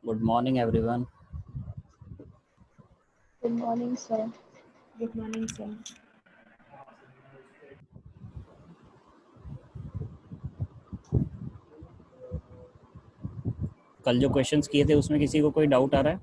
Good morning, everyone. Good morning, sir. Good morning, sir. कल जो questions किए थे उसमें किसी को कोई डाउट आ रहा है?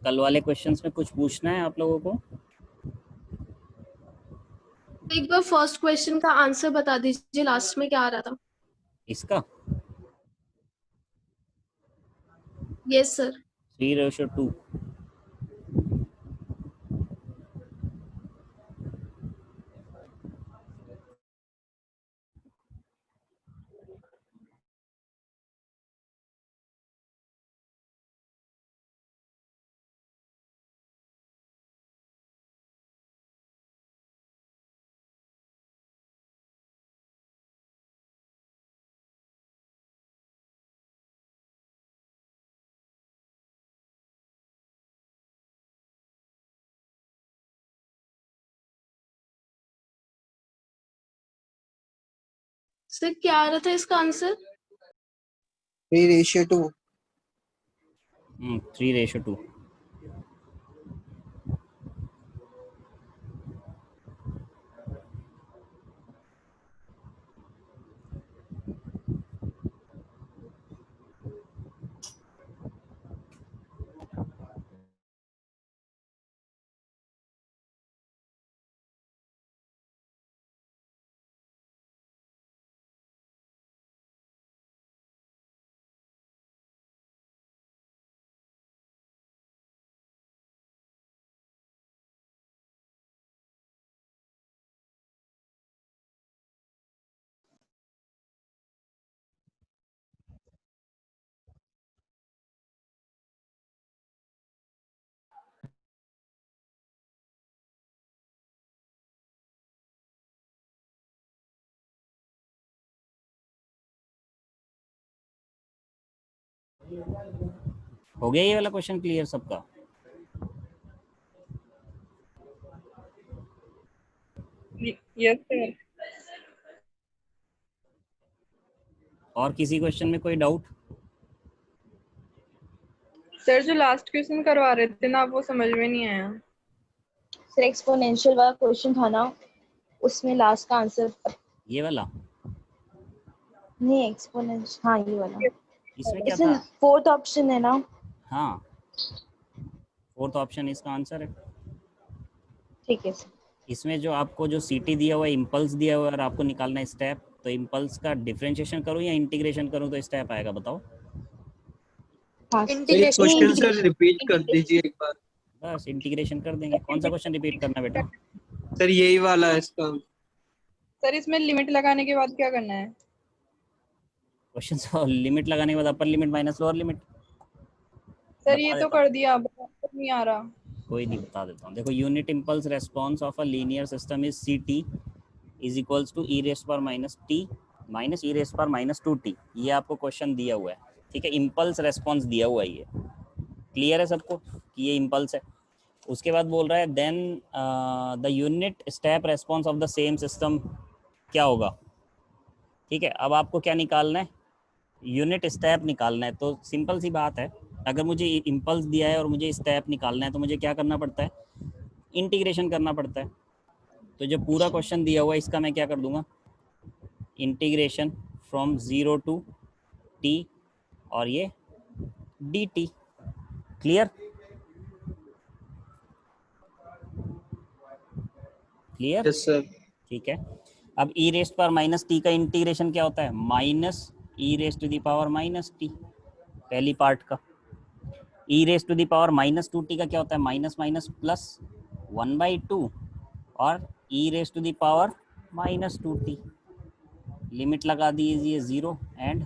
कल वाले क्वेश्चंस में कुछ पूछना है आप लोगों को? एक बार फर्स्ट क्वेश्चन का आंसर बता दीजिए, लास्ट में क्या आ रहा था? इसका यस सर। 3:2. सर क्या आ रहा था इसका आंसर? 3:2. 3:2. हो गया ये वाला क्वेश्चन क्लियर सबका? Yes sir. और किसी क्वेश्चन में कोई डाउट? सर जो लास्ट क्वेश्चन करवा रहे थे ना, वो समझ में नहीं आया। सर एक्सपोनेंशियल वाला क्वेश्चन था ना, उसमें लास्ट का आंसर ये वाला? नहीं, एक्सपोनेंशियल, हाँ ये वाला। इसमें क्या इसमें था? फोर्थ ऑप्शन है ना? हाँ, फोर्थ ऑप्शन इसका आंसर है। ठीक है सर। इसमें जो आपको जो सीटी दिया हुआ है, इम्पल्स दिया हुआ है और आपको निकालना है स्टेप, तो इम्पल्स का डिफरेंशिएशन करूँ या इंटीग्रेशन करूँ तो स्टेप आएगा? बताओ। हाँ क्वेश्चन सर रिपीट कर दीजिए एक बार। बस इंटीग्रेशन कर देंगे। कौन सा क्वेश्चन रिपीट करना बेटा? सर यही वाला है इसका। सर इसमें लिमिट लगाने के बाद क्या करना है? क्वेश्चन लिमिट लगाने के बाद upper limit minus lower limit. Sir बता ये तो देता हूँ, कर दिया, अब नहीं आ रहा। कोई नहीं, बता देता हूँ। देखो, unit impulse response of a linear system is c t is equals to e raise पर minus t minus e raise पर माइनस 2t। ये आपको क्वेश्चन दिया हुआ है, ठीक है? इम्पल्स रेस्पॉन्स दिया हुआ है ये। क्लियर है सबको कि ये इम्पल्स है? उसके बाद बोल रहा है then the unit step response of the same system क्या होगा। ठीक है, अब आपको क्या निकालना है, यूनिट स्टेप निकालना है। तो सिंपल सी बात है, अगर मुझे इम्पल्स दिया है और मुझे स्टेप निकालना है तो मुझे क्या करना पड़ता है, इंटीग्रेशन करना पड़ता है। तो जो पूरा क्वेश्चन दिया हुआ है इसका मैं क्या कर दूंगा, इंटीग्रेशन फ्रॉम 0 टू t और ये dt। Clear clear. Yes sir. ठीक है, अब ई रेस्ट पर माइनस टी का इंटीग्रेशन क्या होता है, minus e raised to the power minus t, पहली पार्ट का। E raised to the power minus 2t का क्या होता है, माइनस माइनस प्लस 1/2 और e raised to the power minus 2t। Limit लगा दीजिए 0 एंड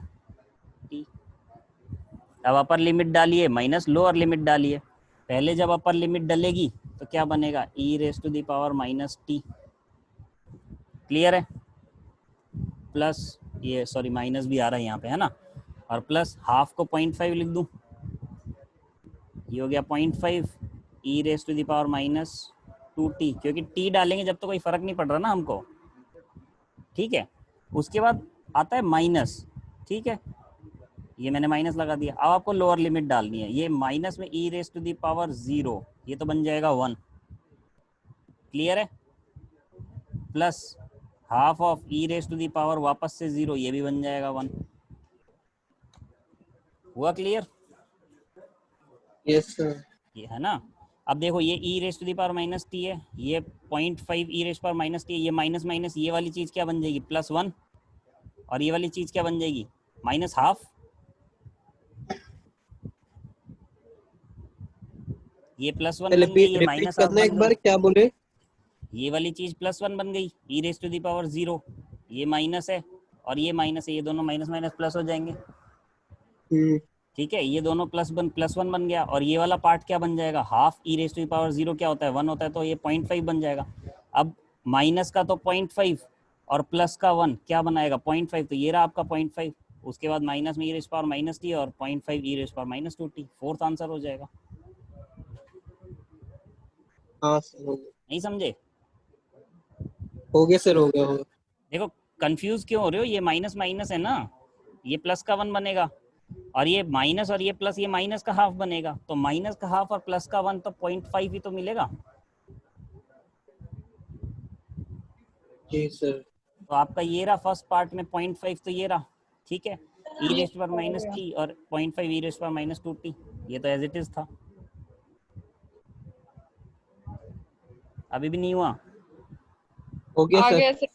t। अब अपर लिमिट डालिए माइनस लोअर लिमिट डालिए। पहले जब अपर लिमिट डलेगी तो क्या बनेगा, e raised to the power minus t. Clear है, प्लस ये सॉरी माइनस भी आ रहा है यहाँ पे है ना, और प्लस हाफ को 0.5 लिख दूँ, ये हो गया 0.5 e raise to the power minus 2t, क्योंकि t डालेंगे जब तो कोई फर्क नहीं पड़ रहा ना हमको। ठीक है, उसके बाद आता है माइनस। ठीक है, ये मैंने माइनस लगा दिया। अब आपको लोअर लिमिट डालनी है, ये माइनस में e raise to the power 0, ये तो बन जाएगा 1। क्लियर है, plus half of e raise to the power वापस से 0, ये भी बन जाएगा 1। हुआ क्लियर, यस सर। ये है ना। अब देखो ये e raise to the power minus t है, ये 0.5 e raise power minus t है, ये माइनस माइनस ये वाली चीज़ क्या बन जाएगी, +1, और ये वाली चीज़ क्या बन जाएगी, माइनस हाफ। ये +1 बन गई, ये रिपीट माइनस हाफ करना एक बन बार, गई। क्या बोले? ये वाली चीज़ +1 बन गई, ई रेस टू द पावर 0, ये माइनस है और ये माइनस है, ये दोनों माइनस माइनस प्लस हो जाएंगे। ठीक है, ये दोनों +1 बन गया, और ये वाला पार्ट क्या बन जाएगा, half e raise to the power 0 क्या होता है, 1 होता है, तो ये 0.5 बन जाएगा। अब माइनस का तो 0.5 और प्लस का 1 क्या बनाएगा, 0.5, तो ये रहा आपका 0.5। उसके बाद माइनस में e raise power minus t और 0.5 e raise power minus 2t, fourth answer हो जाएगा। हाँ सर, हो गया। नहीं समझे, हो गया सर, हो गया, हो गया। देखो कंफ्यूज क्यों हो रहे हो, ये माइनस माइनस है ना, ये प्लस का 1 बनेगा, और ये माइनस और ये प्लस, ये माइनस का हाफ बनेगा, तो माइनस का हाफ और प्लस का 1 तो 0.5 ही तो मिलेगा। जी सर। तो आपका ये रहा फर्स्ट पार्ट में 0.5, तो ये रहा। ठीक है, ई रेस्ट पर माइनस टी और 0.5 ई रेस्ट पर माइनस 2t, ये तो एज इट इज था। अभी भी नहीं हुआ, हो गया आ सर। गया सर।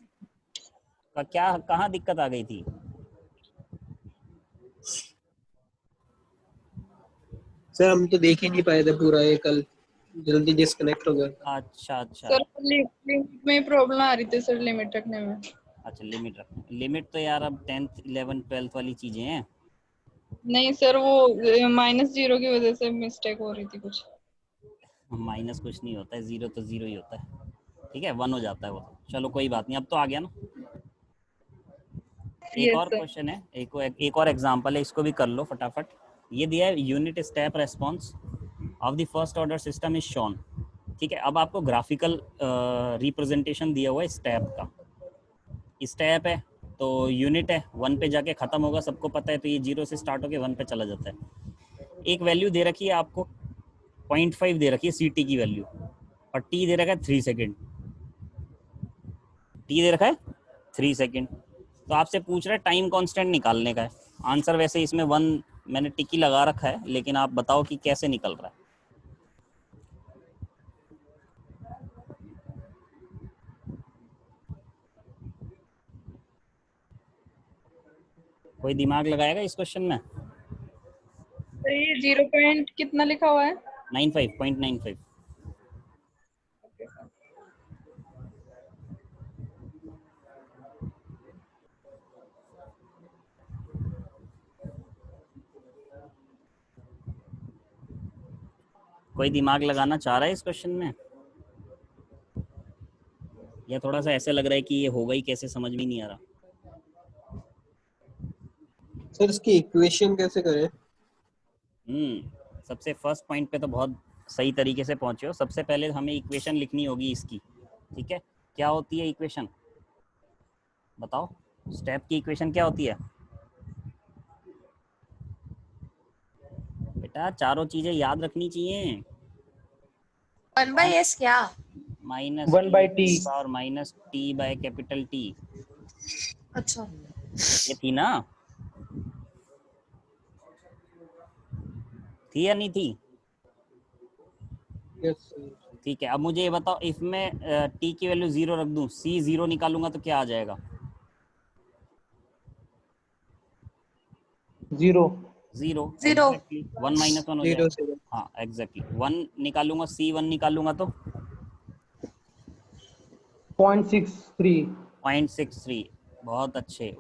क्या कहाँ दिक्कत आ गई थी, सर हम तो देख ही नहीं पाए थे पूरा, ये कल जल्दी डिस्कनेक्ट हो गया। अच्छा अच्छा सर लिमिट में प्रॉब्लम आ रही थी सर, लिमिट रखने में। अच्छा, लिमिट रखना, लिमिट तो यार अब 10th 11th 12th वाली चीजें हैं। नहीं सर, वो -0 की वजह से मिस्टेक हो रही थी कुछ। माइनस कुछ नहीं होता है, 0 तो 0 ही होता है। ठीक है, 1 हो जाता है वो तो, चलो कोई बात नहीं, अब तो आ गया ना। एक यस और सर। क्वेश्चन है, एक और एग्जांपल है, इसको भी कर लो फटाफट। ये दिया है unit step response of the first order system is shown. ठीक है, अब आपको ग्राफिकल रिप्रेजेंटेशन दिया हुआ है स्टेप का। स्टेप है तो यूनिट है, 1 पे जाके ख़त्म होगा, सबको पता है, तो ये 0 से स्टार्ट होकर 1 पे चला जाता है। एक वैल्यू दे रखी है आपको, 0.5 दे रखी है ct की वैल्यू, और t दे रखा है 3 सेकेंड, t दे रखा है 3 सेकेंड। तो आपसे पूछ रहा है टाइम कांस्टेंट निकालने का है। आंसर वैसे इसमें 1 मैंने टिकी लगा रखा है, लेकिन आप बताओ कि कैसे निकल रहा है। कोई दिमाग लगाएगा इस क्वेश्चन में। सर ये 0 पॉइंट कितना लिखा हुआ है? 95.95। कोई दिमाग लगाना चाह रहा है इस क्वेश्चन में, या थोड़ा सा ऐसे लग रहा है कि ये होगा ही कैसे, समझ में नहीं आ रहा। सर इसकी इक्वेशन कैसे करें? सबसे फर्स्ट पॉइंट पे तो बहुत सही तरीके से पहुंचे हो। सबसे पहले हमें इक्वेशन लिखनी होगी इसकी, ठीक है। क्या होती है इक्वेशन, बताओ, स्टेप की इक्वेशन क्या होती है बेटा? चारों चीजें याद रखनी चाहिए। 1/s क्या? Minus one by t. Power minus t by capital t, अच्छा, ये थी ना, थी या नहीं थी? Yes sir. ठीक है, अब मुझे ये बताओ, इफ मैं टी की वैल्यू 0 रख दूं, सी 0 निकालूंगा तो क्या आ जाएगा? 0 0, 0। एग्जैक्टली 1 माइनस 1 हो 0 जाएगा। 7। हाँ एग्जैक्टली, 1 निकालूंगा, सी 1 निकालूंगा तो 0.63। 0.63, बहुत अच्छे,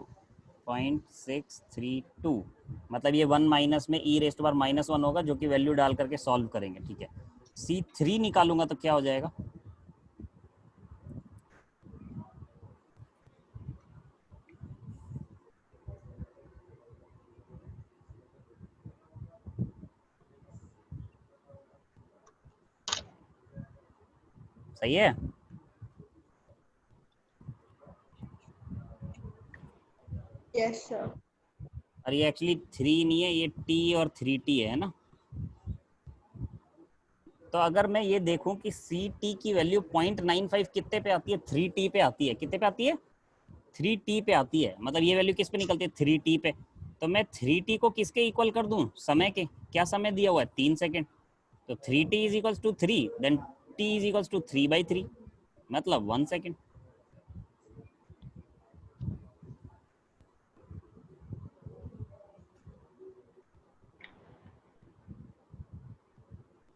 0.632, मतलब ये 1 माइनस में ई रेस्ट बार -1 होगा, जो कि वैल्यू डाल करके सॉल्व करेंगे, ठीक है। सी 3 निकालूंगा तो क्या हो जाएगा? सही है? Yes sir. और ये एक्चुअली 3 नहीं है, ये टी और 3t है ना। तो अगर मैं ये देखूं कि सी टी की वैल्यू 0.95 कितने पे आती है? 3t पे आती है। कितने पे आती है? 3t पे आती है, मतलब ये वैल्यू किस पे निकलती है? 3t पे। तो मैं 3t को किसके इक्वल कर दूं? समय के। क्या समय दिया हुआ है? 3 सेकेंड। तो 3t is equals to 3, then t is equals to 3/3, मतलब 1 सेकेंड।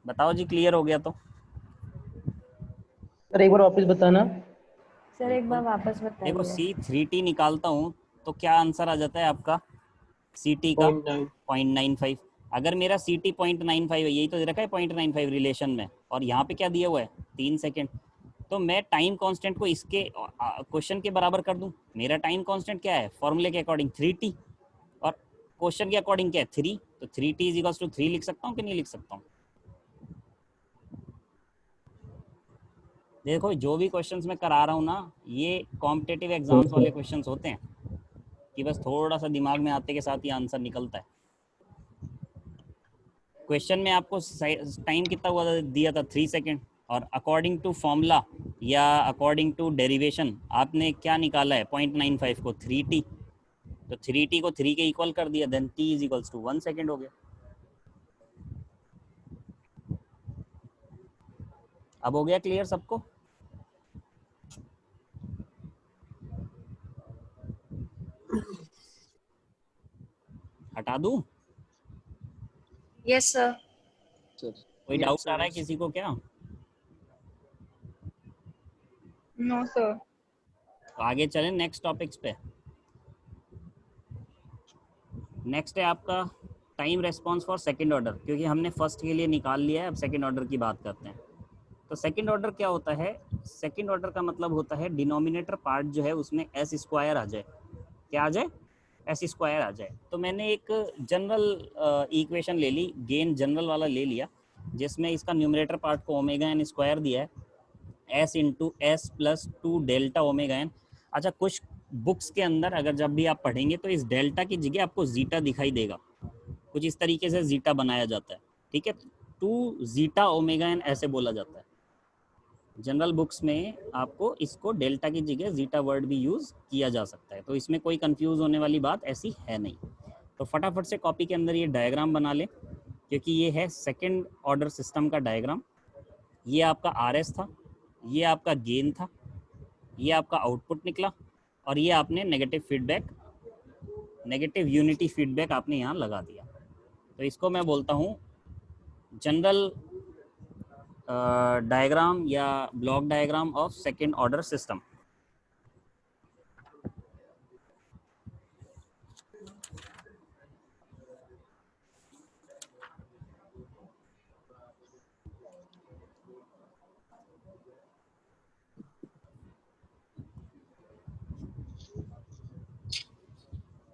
बताओ जी, क्लियर हो गया तो? सर एक बार वापस बताना। सर एक बार बिल्कुल। वापस देखो, बताइए। सी 3t निकालता हूँ तो क्या आंसर आ जाता है आपका सी टी का? 0.9। 0.95। अगर मेरा सी टी 0.95 है, यही तो दे रखा है 0.95 रिलेशन में, और यहाँ पे क्या दिया हुआ है? 3 सेकेंड। तो मैं टाइम कांस्टेंट को इसके क्वेश्चन के बराबर कर दूं। मेरा टाइम कांस्टेंट क्या है फॉर्मूले के अकॉर्डिंग? 3t, और क्वेश्चन के अकॉर्डिंग क्या है? 3। तो 3t इज इक्वल्स टू 3 लिख सकता हूँ कि नहीं लिख सकता हूँ? देखो, जो भी क्वेश्चंस मैं करा रहा हूँ ना, ये कॉम्पिटेटिव एग्जाम्स वाले क्वेश्चंस होते हैं कि बस थोड़ा सा दिमाग में आते के साथ ही आंसर निकलता है। क्वेश्चन में आपको टाइम कितना हुआ दिया था? 3 सेकेंड, और अकॉर्डिंग टू फॉर्मूला या अकॉर्डिंग टू डेरिवेशन आपने क्या निकाला है? 0.95 को 3t। तो 3t को 3 के इक्वल कर दिया, then t is equals to 1 second हो गया। अब हो गया क्लियर सबको? हटा दूं? Yes sir. कोई यस डाउट आ रहा है सर। किसी को क्या? No sir. तो आगे चलें नेक्स्ट टॉपिक्स पे। नेक्स्ट है आपका time response for second order, क्योंकि हमने फर्स्ट के लिए निकाल लिया है, अब सेकंड ऑर्डर की बात करते हैं। तो सेकंड ऑर्डर क्या होता है? सेकंड ऑर्डर का मतलब होता है डिनोमिनेटर पार्ट जो है उसमें एस स्क्वायर आ जाए। क्या आ जाए? एस स्क्वायर आ जाए। तो मैंने एक जनरल इक्वेशन ले ली, गेन जनरल वाला ले लिया, जिसमें इसका न्यूमरेटर पार्ट को ओमेगा एन स्क्वायर दिया है, s into s plus 2 delta omega n. अच्छा, कुछ बुक्स के अंदर अगर जब भी आप पढ़ेंगे तो इस डेल्टा की जगह आपको जीटा दिखाई देगा, कुछ इस तरीके से जीटा बनाया जाता है, ठीक है। 2 जीटा ओमेगा एन ऐसे बोला जाता है। जनरल बुक्स में आपको इसको डेल्टा की जगह जीटा वर्ड भी यूज़ किया जा सकता है, तो इसमें कोई कंफ्यूज होने वाली बात ऐसी है नहीं। तो फटाफट से कॉपी के अंदर ये डायग्राम बना लें, क्योंकि ये है सेकंड ऑर्डर सिस्टम का डायग्राम। ये आपका आर एस था, ये आपका गेन था, ये आपका आउटपुट निकला, और ये आपने negative feedback, negative unity feedback आपने यहाँ लगा दिया। तो इसको मैं बोलता हूँ जनरल डायग्राम या block diagram of second order system.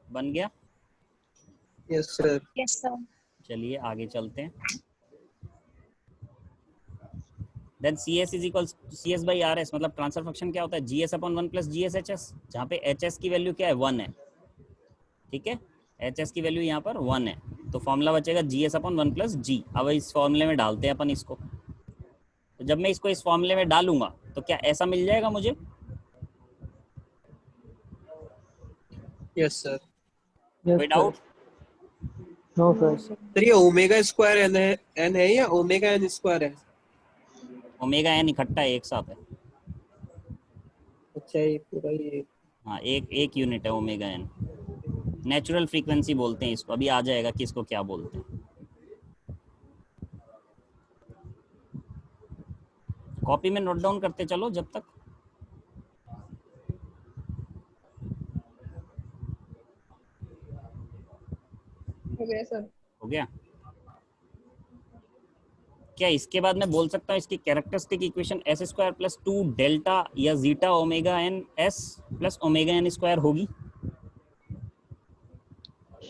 बन गया? Yes sir. Yes sir. चलिए आगे चलते हैं। Then C S is equal C S by R S, मतलब ट्रांसफर फंक्शन क्या होता है, G S upon one plus G S H S, जहाँ पे एच एस की वैल्यू क्या है 1 है, ठीक है, एच एस की वैल्यू यहाँ पर 1 है, तो फॉर्मूला बचेगा G S upon one plus G. अब इस फॉर्मूले में डालते हैं अपन इसको, तो जब मैं इसको इस फॉर्मूले में डालूंगा तो क्या ऐसा मिल जाएगा मुझे? Yes sir. कोई डाउट? No sir. सर ये ओमेगा स्क्वायर एन है या ओमेगा एन स्क्वायर है? ओमेगा एन इकट्ठा है, एक साथ है। अच्छा ये पूरा ये। हाँ, एक एक यूनिट है ओमेगा एन। नेचुरल फ्रीक्वेंसी बोलते हैं इसको, अभी आ जाएगा कि इसको क्या बोलते हैं। कॉपी में नोट डाउन करते चलो जब तक। हो गया सर। हो गया? क्या इसके बाद मैं बोल सकता हूँ इसकी characteristic equation S square plus 2 delta या zeta omega N S plus omega N square होगी?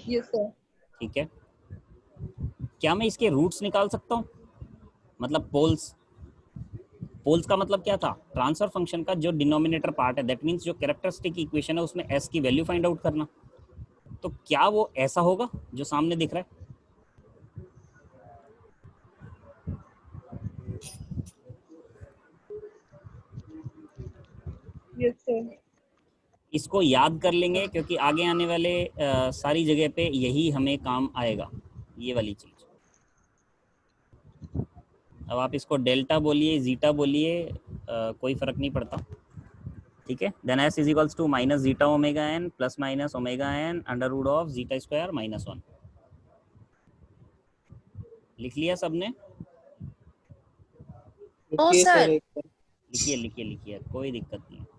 Yes sir. ठीक है। क्या मैं इसके रूट्स निकाल सकता हूँ, मतलब पोल्स? पोल्स का मतलब क्या था, ट्रांसफर फंक्शन का जो डिनोमिनेटर पार्ट है, दैट मीन्स जो कैरेक्टरिस्टिक इक्वेशन है उसमें एस की वैल्यू फाइंड आउट करना। तो क्या वो ऐसा होगा जो सामने दिख रहा है? Yes sir. इसको याद कर लेंगे क्योंकि आगे आने वाले सारी जगह पे यही हमें काम आएगा, ये वाली चीज। अब आप इसको डेल्टा बोलिए, जीटा बोलिए, कोई फर्क नहीं पड़ता, ठीक है। Then S is equals to minus zeta omega N plus minus omega N under root of zeta square minus 1। लिख लिया सबने? ओ लिखिए सर। एक बार। लिखिए लिखिए लिखिए, कोई दिक्कत नहीं है।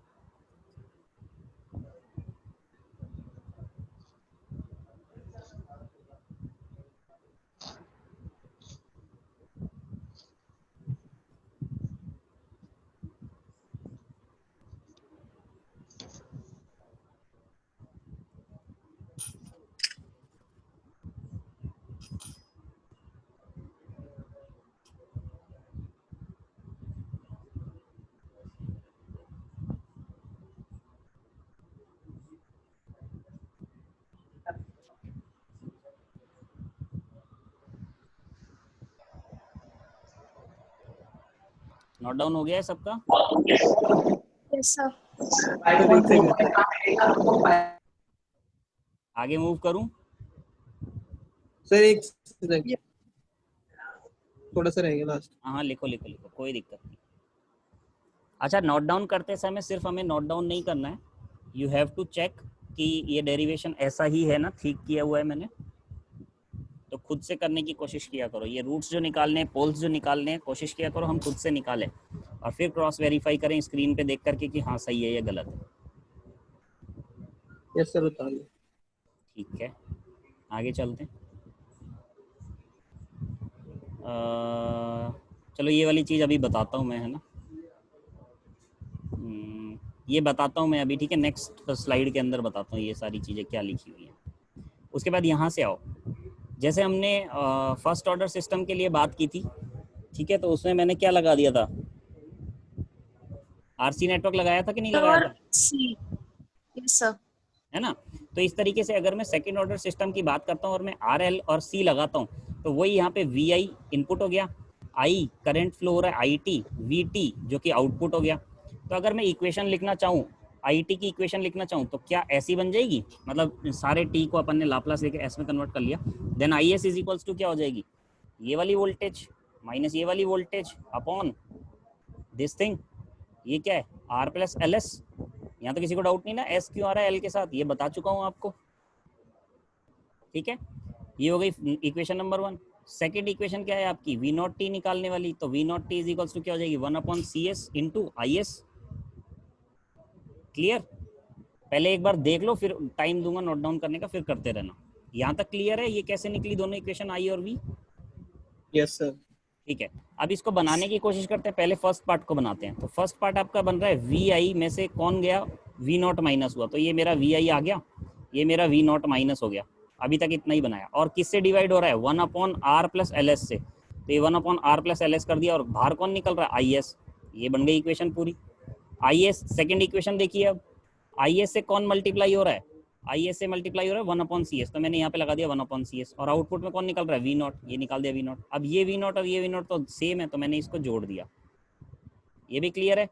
नोट डाउन हो गया है सबका? Yes sir. सर एक सेकंड। आगे मूव करूं? सर एक सेकंड, थोड़ा सा रहेगा लास्ट। हाँ लिखो लिखो लिखो, कोई दिक्कत नहीं। अच्छा, नोट डाउन करते समय सिर्फ हमें नोट डाउन नहीं करना है, यू हैव टू चेक कि ये डेरिवेशन ऐसा ही है ना, ठीक किया हुआ है मैंने, तो खुद से करने की कोशिश किया करो। ये रूट्स जो निकालने हैं, पोल्स जो निकालने हैं, कोशिश किया करो हम खुद से निकालें और फिर क्रॉस वेरीफाई करें स्क्रीन पे देख करके कि हाँ सही है या गलत है। यस सर बता दो। ठीक है, आगे चलते हैं। चलो ये वाली चीज़ अभी बताता हूँ मैं, है ना, ये बताता हूँ मैं अभी, ठीक है। नेक्स्ट स्लाइड के अंदर बताता हूँ ये सारी चीज़ें क्या लिखी हुई हैं। उसके बाद यहाँ से आओ, जैसे हमने फर्स्ट ऑर्डर सिस्टम के लिए बात की थी, ठीक है, तो उसमें मैंने क्या लगा दिया था, आरसी नेटवर्क लगाया था कि नहीं लगाया था? सी। Yes sir. है ना। तो इस तरीके से अगर मैं सेकंड ऑर्डर सिस्टम की बात करता हूँ और मैं आरएल और सी लगाता हूँ, तो वही यहाँ पे वी आई इनपुट हो गया, आई करंट फ्लो हो रहा है, आई टी, वी टी जो कि आउटपुट हो गया। तो अगर मैं इक्वेशन लिखना चाहूँ, आई टी की इक्वेशन लिखना चाहूँ, तो क्या ऐसी बन जाएगी, मतलब सारे टी को अपन ने लाप्लास लेके एस में कन्वर्ट कर लिया, then I S is equals to क्या हो जाएगी, ये वाली वोल्टेज माइनस ये वाली वोल्टेज अपॉन दिस थिंग, ये क्या है, आर प्लस एल एस। यहाँ तो किसी को डाउट नहीं ना, एस क्यों आ रहा है एल के साथ, ये बता चुका हूँ आपको, ठीक है। ये हो गई इक्वेशन नंबर 1। सेकेंड इक्वेशन क्या है आपकी, वी नॉट टी निकालने वाली, तो V naught T is equals to क्या हो जाएगी, 1 upon C S into I S. Clear? पहले एक बार देख लो, फिर टाइम दूंगा नोट डाउन करने का, फिर करते रहना। यहाँ तक क्लियर है ये कैसे निकली दोनों इक्वेशन, आई और वी? Yes sir. ठीक है, अब इसको बनाने की कोशिश करते हैं। पहले फर्स्ट पार्ट को बनाते हैं। तो फर्स्ट पार्ट आपका बन रहा है वी आई में से कौन गया, वी नॉट माइनस हुआ, तो ये मेरा वी आई आ गया, ये मेरा वी नॉट माइनस हो गया। अभी तक इतना ही बनाया, और किससे डिवाइड हो रहा है, 1 upon R plus L S से। तो ये 1/r प्लस एल एस कर दिया, और बाहर कौन निकल रहा है, आई एस। ये बन गई इक्वेशन पूरी। आई एस सेकेंड इक्वेशन देखिए, अब आई एस से कौन मल्टीप्लाई हो रहा है, आई एस से मल्टीप्लाई हो रहा है 1/cs, तो मैंने यहाँ पे लगा दिया 1/cs, और आउटपुट में कौन निकल रहा है, वी नॉट, ये निकाल दिया वी नॉट। अब ये वी नॉट और ये वी नॉट तो सेम है, तो मैंने इसको जोड़ दिया। ये भी क्लियर है,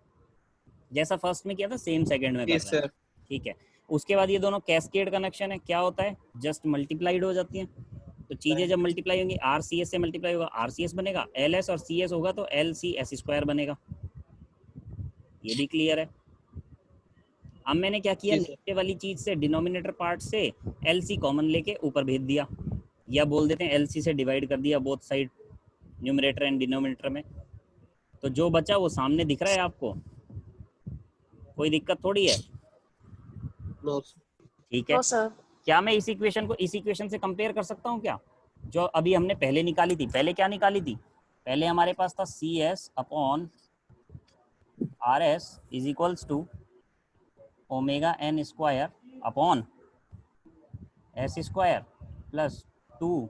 जैसा फर्स्ट में किया था सेम सेकंड में कर यस रहे हैं, सर। ठीक है। उसके बाद ये दोनों कैस्केड कनेक्शन है, क्या होता है, जस्ट मल्टीप्लाइड हो जाती हैं। तो चीजें जब मल्टीप्लाई होंगी, आर सी एस से मल्टीप्लाई होगा, आर सी एस बनेगा, एल एस और सी एस होगा तो एल सी एस स्क्वायर बनेगा। ये भी क्लियर है। अब मैंने क्या किया, जी सर। नीचे वाली चीज से डिनोमिनेटर पार्ट से एल सी कॉमन लेके ऊपर भेज दिया, या बोल देते हैं एल सी से डिवाइड कर दिया both side, numerator and denominator में। तो जो बचा वो सामने दिख रहा है आपको, कोई दिक्कत थोड़ी है, नो सर। ठीक है। No sir. क्या मैं इस इक्वेशन को इस इक्वेशन से कंपेयर कर सकता हूँ क्या, जो अभी हमने पहले निकाली थी। पहले क्या निकाली थी, पहले हमारे पास था C S upon R S is equals to omega N square upon S square plus 2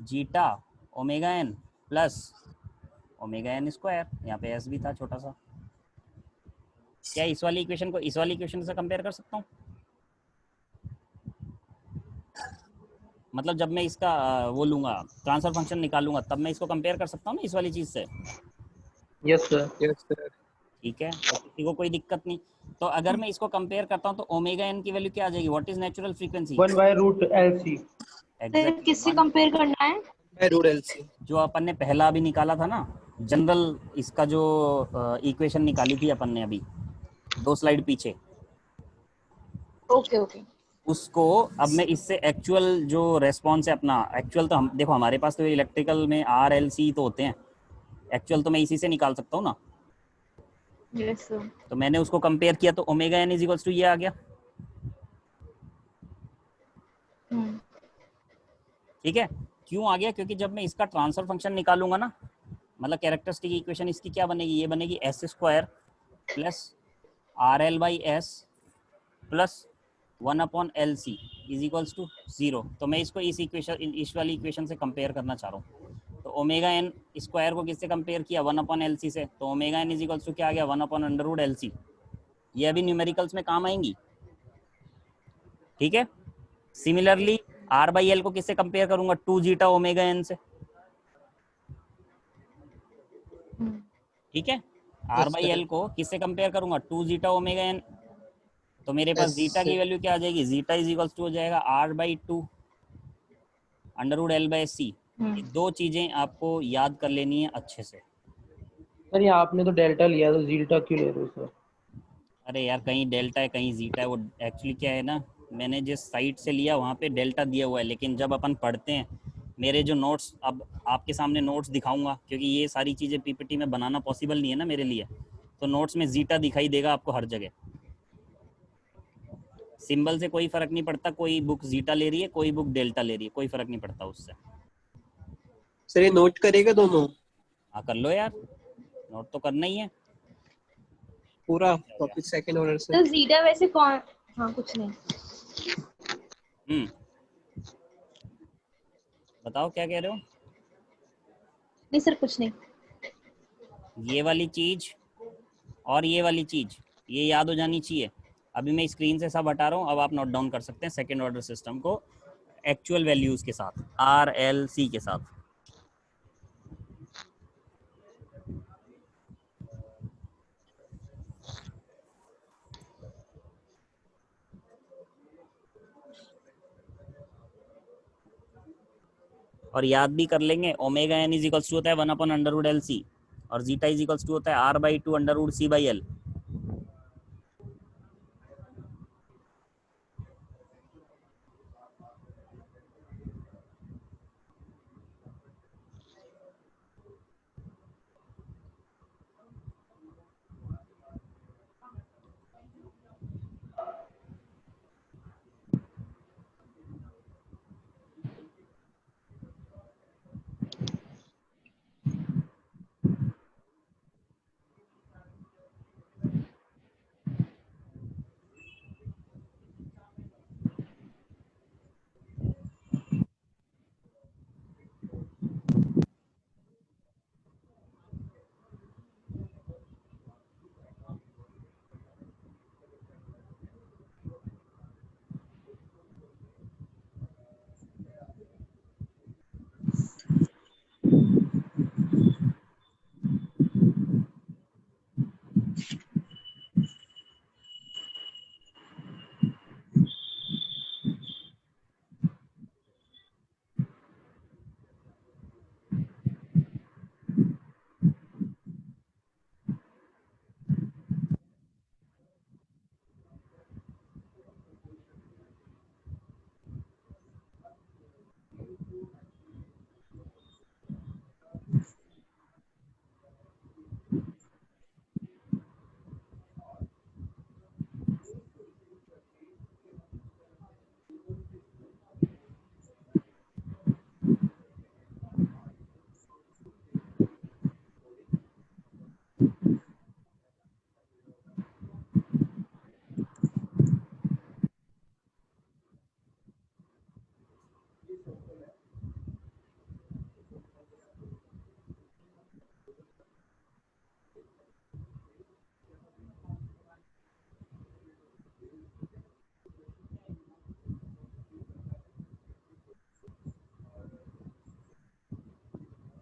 zeta omega N plus omega N square, यहाँ पे एस भी था छोटा सा। क्या इस वाली इक्वेशन को इस वाली इक्वेशन से कंपेयर कर सकता हूँ, मतलब जब मैं इसका वो लूंगा, ट्रांसफर फंक्शन निकालूंगा, तब मैं इसको कंपेयर कर सकता हूँ ना इस वाली चीज़ से, यस सर। Yes sir. ठीक है। तो किसी को कोई दिक्कत नहीं। तो अगर मैं इसको कंपेयर करता हूँ तो ओमेगा एन की वैल्यू क्या आ जाएगी, what is natural frequency, 1/√LC। Sir किससे एग्जैक्टली कंपेयर करना है? By root LC. जो अपन ने पहला अभी निकाला था ना, जनरल, इसका जो इक्वेशन निकाली थी अपन ने अभी 2 स्लाइड पीछे, ओके ओके। उसको अब मैं इससे एक्चुअल जो रेस्पॉन्स है अपना, एक्चुअल तो हम देखो हमारे पास तो इलेक्ट्रिकल में आर एल सी तो होते हैं, एक्चुअल तो मैं इसी से निकाल सकता हूँ ना। Yes sir. तो मैंने उसको कंपेयर किया तो omega N is equals to ये आ गया, ठीक है। क्यों आ गया, क्योंकि जब मैं इसका ट्रांसफर फंक्शन निकालूंगा ना, मतलब कैरेक्टरिस्टिक इक्वेशन इसकी क्या बनेगी, ये बनेगी S square plus R L by S plus 1/LC is equals to 0। तो मैं इसको इस इक्वेशन, इस वाली इक्वेशन से कंपेयर करना चाह रहा हूँ। तो ओमेगा एन स्क्वायर को किससे कंपेयर किया, 1/LC से, तो omega N is equals to क्या आ गया, 1/√LC। ये अभी न्यूमेरिकल्स में काम आएंगी, ठीक है। सिमिलरली आर बाई एल को किससे कंपेयर करूंगा, 2 जीटा ओमेगा एन से, ठीक है। R yes by sir. L को किससे कंपेयर करूंगा, 2 जीटा ओमेगा एन। तो मेरे पास एस जीटा से। की वैल्यू क्या आ जाएगी, जीटा इज इक्वल्स टू हो जाएगा R/2 √L/C। ये दो चीजें आपको याद कर लेनी है अच्छे से। सर ये आपने तो डेल्टा लिया तो जीटा क्यों ले रहे हो सर? अरे यार, कहीं डेल्टा है कहीं जीटा है, वो एक्चुअली क्या है ना, मैंने जिस साइट से लिया वहाँ पे डेल्टा दिया हुआ है, लेकिन जब अपन पढ़ते हैं, मेरे जो नोट्स, अब आपके सामने नोट्स दिखाऊंगा, क्योंकि ये सारी चीज़ें पीपीटी में बनाना पॉसिबल नहीं है ना मेरे लिए, तो नोट्स में जीटा दिखाई देगा आपको हर जगह। सिंबल से कोई फर्क नहीं पड़ता, कोई बुक जीटा ले रही है, कोई बुक डेल्टा ले रही है, कोई फर्क नहीं पड़ता उससे। सर ये नोट करेगा दोनों हाँ कर लो यार, नोट तो करना ही है। पूरा क्या हो गया? कॉपी सेकंड ऑर्डर से। तो जीटा वैसे कौन? हाँ कुछ नहीं। बताओ क्या कह रहे हो। नहीं सर कुछ नहीं। ये वाली चीज और ये वाली चीज, ये याद हो जानी चाहिए। अभी मैं स्क्रीन से सब हटा रहा हूँ, अब आप नोट डाउन कर सकते हैं सेकेंड ऑर्डर सिस्टम को एक्चुअल वैल्यूज के साथ, RLC के साथ। और याद भी कर लेंगे, omega N is equals to होता है 1/√LC, और जीटा इज इक्वल्स टू होता है R/2 √C/L।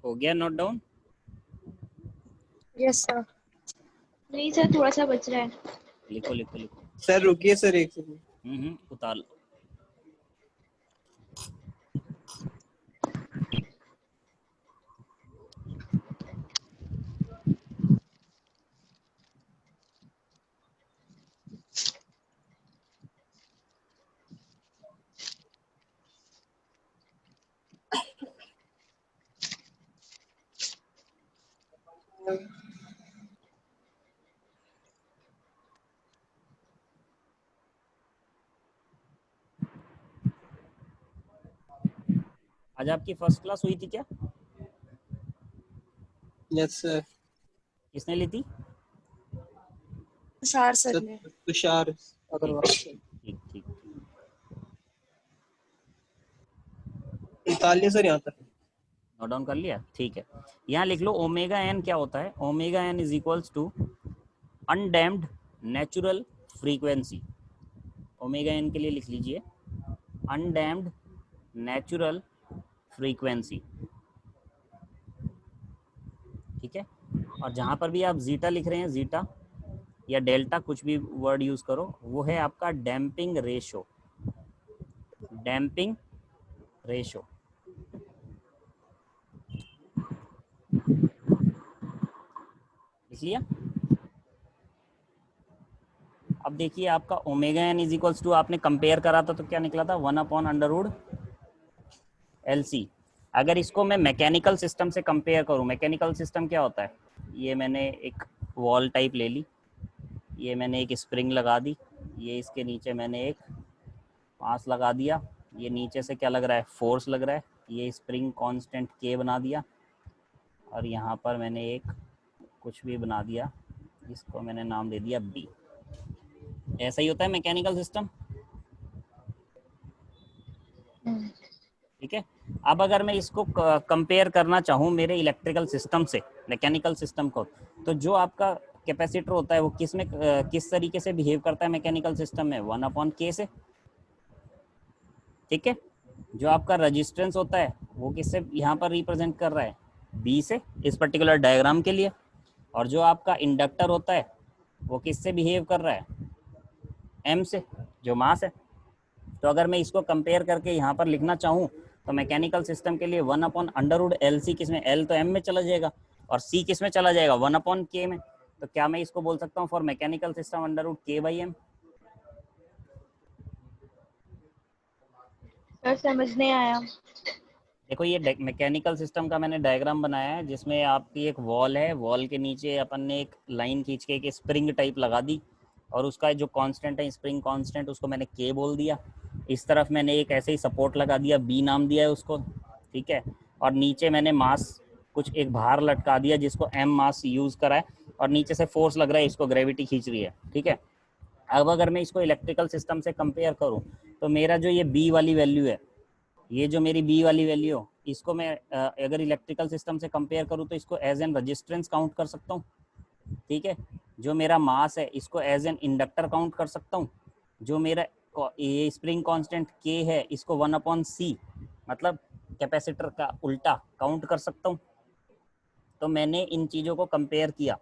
हो गया नोट डाउन? Yes, sir. नहीं सर, थोड़ा सा बच रहा है। लिखो लिखो लिखो। सर रुकिए सर, एक सेकंड। उतार लो। आज आपकी फर्स्ट क्लास हुई थी क्या? Yes sir. किसने ली थी? तुषार सर ने। तुषार अग्रवाल। ठीक ठीक। निकाल लिया सर यहाँ तक। नोट डाउन कर लिया? ठीक है। यहाँ लिख लो ओमेगा एन क्या होता है। Omega N is equals to undamped natural frequency. Omega N के लिए लिख लीजिए अनडैम्ड नेचुरल फ्रीक्वेंसी। ठीक है। और जहाँ पर भी आप जीटा लिख रहे हैं, जीटा या डेल्टा, कुछ भी वर्ड यूज करो, वो है आपका डैम्पिंग रेशो। Damping ratio. लिख लिया? अब देखिए आपका omega N is equals to, आपने कंपेयर करा था तो क्या निकला था? 1/√LC। अगर इसको मैं मैकेनिकल सिस्टम से कंपेयर करूं, मैकेनिकल सिस्टम क्या होता है? ये मैंने एक वॉल टाइप ले ली, ये मैंने एक स्प्रिंग लगा दी, ये इसके नीचे मैंने एक पास लगा दिया, ये नीचे से क्या लग रहा है? फोर्स लग रहा है। ये स्प्रिंग कांस्टेंट K बना दिया, और यहाँ पर मैंने एक कुछ भी बना दिया, इसको मैंने नाम दे दिया B। ऐसा ही होता है मैकेनिकल सिस्टम। ठीक है। अब अगर मैं इसको कंपेयर करना चाहूँ मेरे इलेक्ट्रिकल सिस्टम से, मैकेनिकल सिस्टम को, तो जो आपका कैपेसिटर होता है वो किस तरीके से बिहेव करता है मैकेनिकल सिस्टम में? 1/K से। ठीक है। जो आपका रजिस्टेंस होता है वो किससे यहाँ पर रिप्रेजेंट कर रहा है? B से, इस पर्टिकुलर डायग्राम के लिए। और जो आपका इंडक्टर होता है वो किससे बिहेव कर रहा है? M से, जो मास है। तो अगर मैं इसको कंपेयर करके यहाँ पर लिखना चाहूँ तो मैकेनिकल सिस्टम के लिए 1/√LC, किसमें? L तो M में चला जाएगा और C किस में चला जाएगा? 1/K में। तो क्या मैं इसको बोल सकता हूँ for mechanical system √K/M? Sir समझ नहीं आया। देखो ये मैकेनिकल सिस्टम का मैंने डायग्राम बनाया है, जिसमें आपकी एक वॉल है, वॉल के नीचे अपन ने एक लाइन खींच के एक स्प्रिंग टाइप लगा दी, और उसका जो कांस्टेंट है स्प्रिंग कांस्टेंट, उसको मैंने K बोल दिया। इस तरफ मैंने एक ऐसे ही सपोर्ट लगा दिया, B नाम दिया है उसको। ठीक है। और नीचे मैंने मास, कुछ एक भार लटका दिया जिसको M मास यूज़ करा है, और नीचे से फोर्स लग रहा है, इसको ग्रेविटी खींच रही है। ठीक है। अब अगर मैं इसको इलेक्ट्रिकल सिस्टम से कंपेयर करूँ तो मेरा जो ये B वाली वैल्यू है, ये जो मेरी B वाली वैल्यू, इसको मैं अगर इलेक्ट्रिकल सिस्टम से कंपेयर करूँ तो इसको एज एन रजिस्टेंस काउंट कर सकता हूँ। ठीक है। जो मेरा मास है इसको एज एन इंडक्टर काउंट कर सकता हूँ। जो मेरा ये स्प्रिंग कांस्टेंट K है इसको 1/C, मतलब कैपेसिटर का उल्टा, काउंट कर सकता हूँ। तो मैंने इन चीज़ों को कंपेयर किया।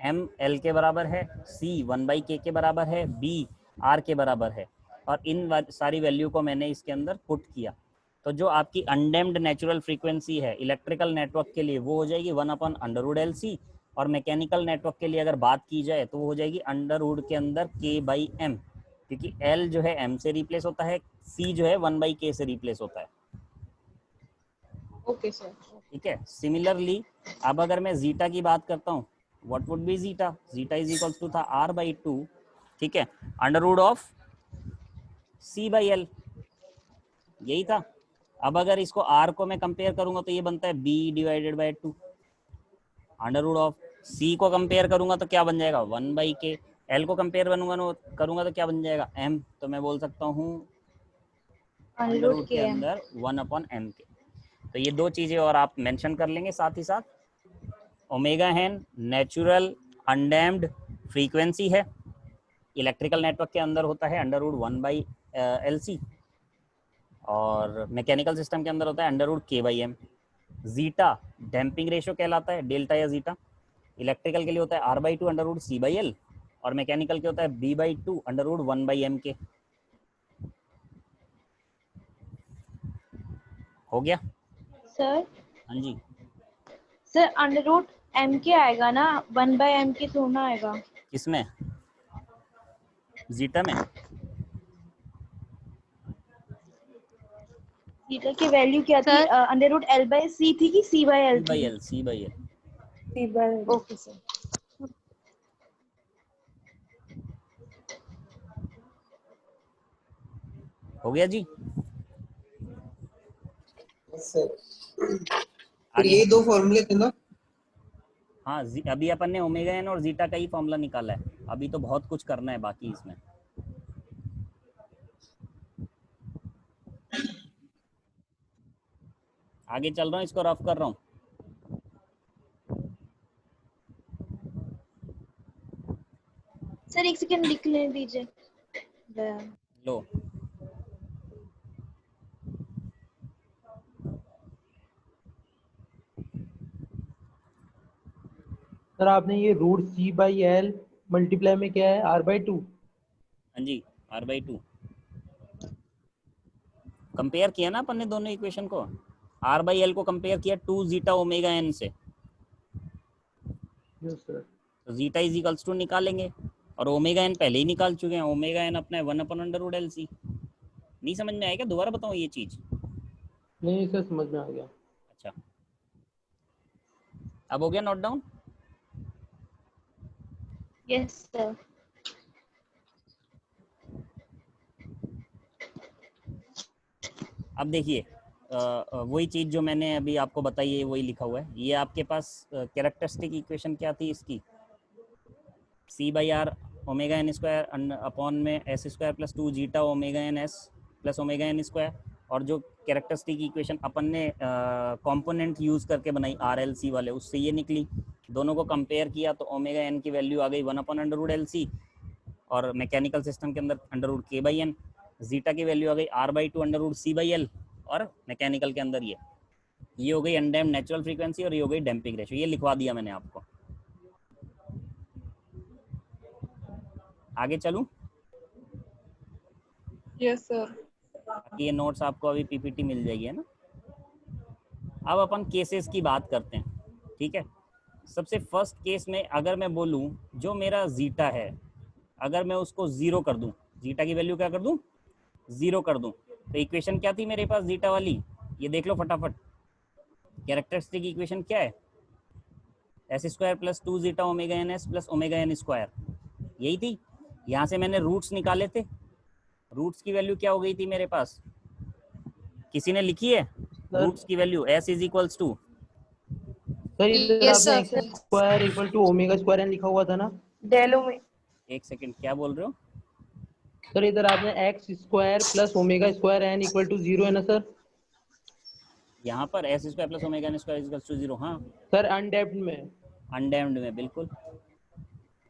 M L के बराबर है, C 1/K के बराबर है, B R के बराबर है, और इन सारी वैल्यू को मैंने इसके अंदर पुट किया। तो जो आपकी अनडैम्ड नेचुरल फ्रीक्वेंसी है इलेक्ट्रिकल नेटवर्क के लिए, वो हो जाएगी 1/√LC, और मैकेनिकल नेटवर्क के लिए अगर बात की जाए तो वो हो जाएगी √, के अंदर K/M, क्योंकि L जो है M से रिप्लेस होता है, C जो है 1/K से रिप्लेस होता है। Okay sir. ठीक है। सिमिलरली अब अगर मैं जीटा की बात करता हूँ, what would be zeta? Zeta is equal to था R/2, ठीक है, √C/L, यही था। अब अगर इसको R को मैं कंपेयर करूंगा तो ये बनता है B/2। √C को कंपेयर करूंगा तो क्या बन जाएगा? 1/K। L को कंपेयर करूंगा तो क्या बन जाएगा? M। तो मैं बोल सकता हूँ √ के √KM। अंदर 1/M के। तो ये दो चीजें और आप मेंशन कर लेंगे साथ ही साथ। Omega N natural undamped frequency है, इलेक्ट्रिकल नेटवर्क के अंदर होता है √1/LC, और मैकेनिकल सिस्टम के अंदर होता है √K/M। जीटा डैम्पिंग रेशियो कहलाता है, डेल्टा या जीटा। इलेक्ट्रिकल के लिए होता है R/2 अंडर रूट C/L, और मैकेनिकल के होता है B/2 अंडर रूट 1/m के। हो गया? सर हाँ जी। सर अंडर रूट एम के आएगा ना, 1/m के थोड़ा ना आएगा। किसमें? जीटा में? थीटा की वैल्यू क्या थी? सर? अंडर रूट L/C थी कि C/L थी? C/L। Okay sir. हो गया जी? सर फिर आगे ये दो फॉर्मूले थे ना? हाँ, अभी अपन ने ओमेगा एन और जीटा का ही फॉर्मूला निकाला है, अभी तो बहुत कुछ करना है बाकी इसमें। आगे चल रहा हूँ, इसको रफ कर रहा हूँ। सर एक सेकंड लिख ले दीजिए। लो, सर आपने ये रूट C/L मल्टीप्लाई में क्या है R/2? हाँ जी, R/2 कंपेयर किया ना अपन ने दोनों इक्वेशन को। R/L को कंपेयर किया 2 जीटा ओमेगा एन से, यस सर। तो जीटा इज इक्वल्स टू निकालेंगे, और ओमेगा एन पहले ही निकाल चुके हैं। ओमेगा एन अपना है 1/√LC। नहीं समझ में आएगा? दोबारा बताऊँ ये चीज़? नहीं सर, समझ में आ गया। अच्छा, अब हो गया नोट डाउन? Yes sir. अब देखिए, वही चीज़ जो मैंने अभी आपको बताई है वही लिखा हुआ है। ये आपके पास कैरेक्टरिस्टिक इक्वेशन क्या थी इसकी? C/R omega N square upon में S² plus 2 zeta omega N S plus omega N square. और जो कैरेक्टरिस्टिक इक्वेशन अपन ने कंपोनेंट यूज़ करके बनाई RLC वाले, उससे ये निकली। दोनों को कंपेयर किया तो ओमेगा एन की वैल्यू आ गई 1/√LC, और मैकेनिकल सिस्टम के अंदर √K/n। जीटा की वैल्यू आ गई R/2 √C/L, और मैकेनिकल के अंदर ये हो गई अनडैम्प्ड नेचुरल फ्रीक्वेंसी, और ये हो गई डैम्पिंग रेशियो। ये लिखवा दिया मैंने आपको। आगे चलूं? Yes sir. बाकी ये नोट्स आपको अभी पीपीटी मिल जाएगी, है ना? अब अपन केसेस की बात करते हैं, ठीक है? सबसे फर्स्ट केस में अगर मैं बोलूं जो मेरा जीटा है, अगर मैं उसको 0 कर दूं, जीटा की वैल्यू क्या कर दूं? 0 कर दूं, तो इक्वेशन क्या थी मेरे पास जीटा वाली? ये देख लो फटाफट। कैरेक्टरिस्टिक इक्वेशन क्या है? S² plus 2 zeta omega N S plus omega N square, यही थी। यहाँ से मैंने रूट्स निकाले थे। रूट्स की वैल्यू क्या हो गई थी मेरे पास? किसी ने लिखी है रूट्स की value? S is equals to, sir इधर Yes, आपने sir. x² = ओमेगा² n लिखा हुआ था ना? एक सेकंड, क्या बोल रहे हो? सर इधर आपने x² प्लस ओमेगा² n = 0 है ना सर? यहाँ पर S² plus omega N square equals to 0। हाँ, सर अनडैम्प्ड में। अनडैम्प्ड में, बिल्कुल।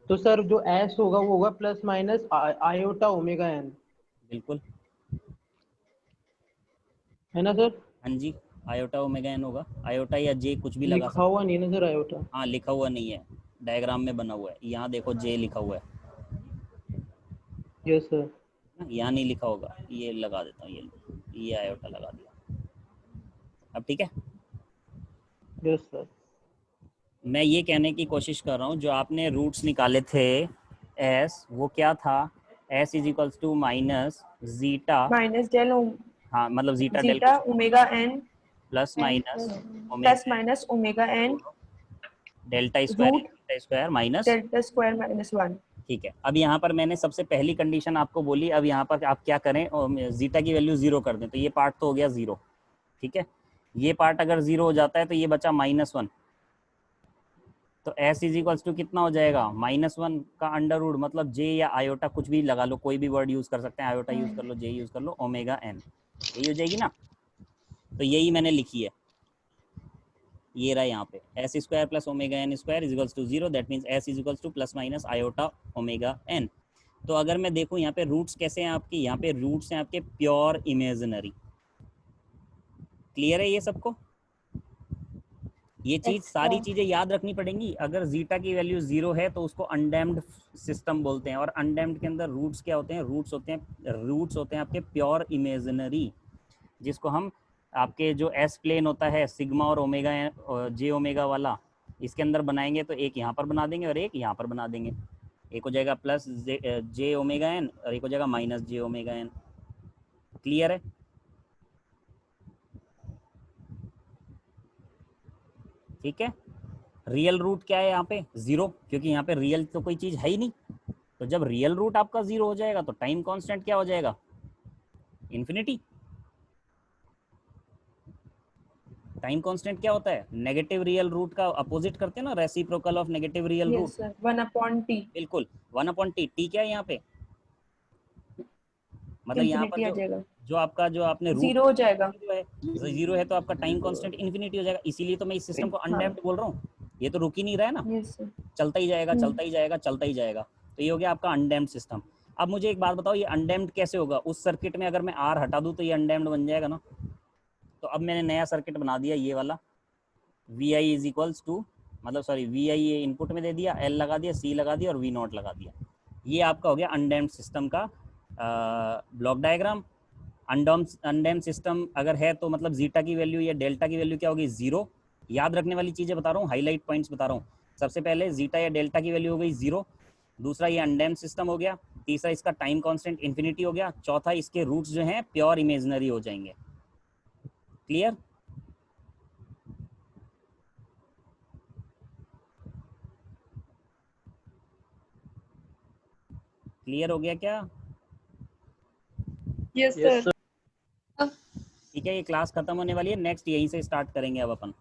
तो सर जो s होगा वो होगा plus minus iota omega n, बिल्कुल, है ना सर? हाँ जी, आयोटा ओमेगा एन होगा। आयोटा या जे कुछ भी लगा लिखा सकते। हुआ नहीं है ना सर आयोटा? हाँ, लिखा हुआ नहीं है, डायग्राम में बना हुआ है। यहाँ देखो जे लिखा हुआ है, यस सर। यहाँ नहीं लिखा होगा। ये लगा देता हूँ, ये आयोटा लगा दिया। अब ठीक है? Yes sir. मैं ये कहने की कोशिश कर रहा हूँ, जो आपने रूट्स निकाले थे S, वो क्या था? S is equals to minus zeta, minus del हाँ मतलब zeta del zeta omega N plus minus plus minus omega N delta root square minus, delta square minus 1। ठीक है। अब यहाँ पर मैंने सबसे पहली कंडीशन आपको बोली। अब यहाँ पर आप क्या करें, जीटा की वैल्यू 0 कर दें, तो ये पार्ट तो हो गया 0, ठीक है? ये पार्ट अगर 0 हो जाता है तो ये बचा -1, तो S इज इक्वल्स टू कितना हो जाएगा? -1 का अंडर रूट, मतलब J या आयोटा कुछ भी लगा लो, कोई भी वर्ड यूज़ कर सकते हैं, आयोटा यूज़ कर लो, J यूज़ कर लो, ओमेगा n, यही हो जाएगी ना? तो यही मैंने लिखी है, ये रहा यहाँ पे S² plus omega N square is equals to 0, that means S is equals to plus minus iota omega n। तो अगर मैं देखूँ यहाँ पे रूट्स कैसे हैं आपके, यहाँ पे रूट्स हैं आपके प्योर इमेजिनरी। क्लियर है ये सबको? ये चीज Extra. सारी चीजें याद रखनी पड़ेंगी। अगर जीटा की वैल्यू 0 है तो उसको अनडैम्ड सिस्टम बोलते हैं, और अनडैम्ड के अंदर रूट्स क्या होते हैं? रूट्स होते हैं आपके प्योर इमेजिनरी, जिसको हम आपके जो एस प्लेन होता है सिग्मा और ओमेगा जे ओमेगा वाला, इसके अंदर बनाएंगे तो एक यहाँ पर बना देंगे और एक यहाँ पर बना देंगे। एक हो जाएगा प्लस जे ओमेगा एन और एक हो जाएगा माइनस जे ओमेगा एन। क्लियर है? ठीक है। रियल रूट क्या है यहाँ पे? 0, क्योंकि यहाँ पे रियल तो कोई चीज है ही नहीं। तो जब रियल रूट आपका 0 हो जाएगा तो टाइम कांस्टेंट क्या हो जाएगा? इन्फिनिटी। टाइम कांस्टेंट क्या होता है? नेगेटिव रियल रूट का अपोजिट करते हैं ना, reciprocal of negative real root. Yes, sir. 1/t. बिल्कुल 1/t। टी क्या है यहाँ पे? मतलब यहाँ पर Infinity आ जाएगा. जो आपने रूट 0 हो जाएगा. जीरो है तो आपका टाइम कांस्टेंट इन्फिनिटी हो जाएगा। इसीलिए तो मैं इस सिस्टम को अनडैम्प्ड बोल रहा हूँ। ये तो रुक ही नहीं रहा है ना, Yes, sir. चलता ही जाएगा चलता ही जाएगा चलता ही जाएगा। तो ये हो गया आपका अनडैम्प्ड सिस्टम। अब मुझे एक बात बताओ, ये अनडैम्प्ड कैसे होगा? उस सर्किट में अगर मैं आर हटा दूं तो ये अनडैम्प्ड बन जाएगा ना। तो अब मैंने नया सर्किट बना दिया, ये वाला V I is equals to, मतलब सॉरी वी आई इनपुट में दे दिया, एल लगा दिया, सी लगा दिया और वी नॉट लगा दिया। ये आपका हो गया अनडैम्प्ड सिस्टम का ब्लॉक डायग्राम। अनडैम्प्ड सिस्टम अगर है तो मतलब जीटा की वैल्यू या डेल्टा की वैल्यू क्या होगी? 0। याद रखने वाली चीज़ें बता रहा हूँ, हाईलाइट पॉइंट्स बता रहा हूँ। सबसे पहले जीटा या डेल्टा की वैल्यू हो गई 0। दूसरा ये अनडैम्प्ड सिस्टम हो गया। तीसरा इसका टाइम कांस्टेंट इन्फिनिटी हो गया। चौथा इसके रूट्स जो हैं प्योर इमेजिनरी हो जाएंगे। क्लियर? क्लियर हो गया क्या? Yes Yes, sir. ठीक है, ये क्लास खत्म होने वाली है, नेक्स्ट यहीं से स्टार्ट करेंगे अब अपन।